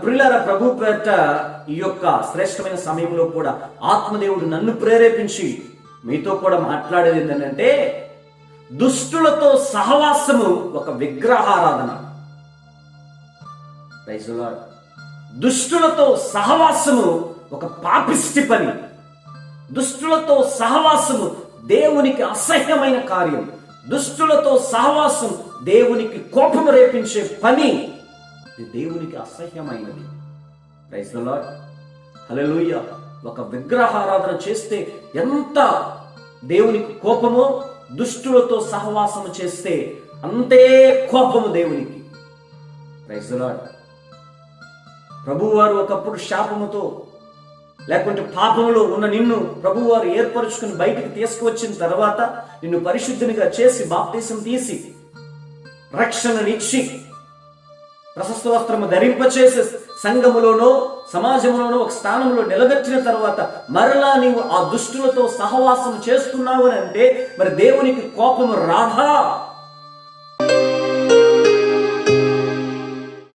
ప్రియులారా, ప్రభు పేరిట ఈ యొక్క శ్రేష్టమైన సమయంలో కూడా ఆత్మదేవుడు నన్ను ప్రేరేపించి మీతో కూడా మాట్లాడేది ఏంటంటే, దుష్టులతో సహవాసము ఒక విగ్రహారాధన. Praise the lord. దుష్టులతో సహవాసము ఒక పాపిష్టి పని. దుష్టులతో సహవాసము దేవునికి అసహ్యమైన కార్యం. దుష్టులతో సహవాసం దేవునికి కోపము రేపించే పని. ఇది దేవునికి అసహ్యమైనది. Praise the Lord. హల్లెలూయా. ఒక విగ్రహారాధన చేస్తే ఎంత దేవునికి కోపమో, దుష్టులతో సహవాసము చేస్తే అంతే కోపము దేవునికి. Praise the Lord. ప్రభువారు ఒకప్పుడు శాపముతో లేకుంటే పాపములో ఉన్న నిన్ను ప్రభువారు ఏర్పరుచుకుని బయటికి తీసుకువచ్చిన తర్వాత నిన్ను పరిశుద్ధునిగా చేసి బాప్తీసం తీసి రక్షణనిచ్చి ప్రశస్త వస్త్రము ధరింపచేసి సంఘములోనో సమాజంలోనో ఒక స్థానంలో నిలబెట్టిన తర్వాత మరలా నీవు ఆ దుష్టులతో సహవాసం చేస్తున్నావు అని అంటే మరి దేవునికి కోపము రాదా?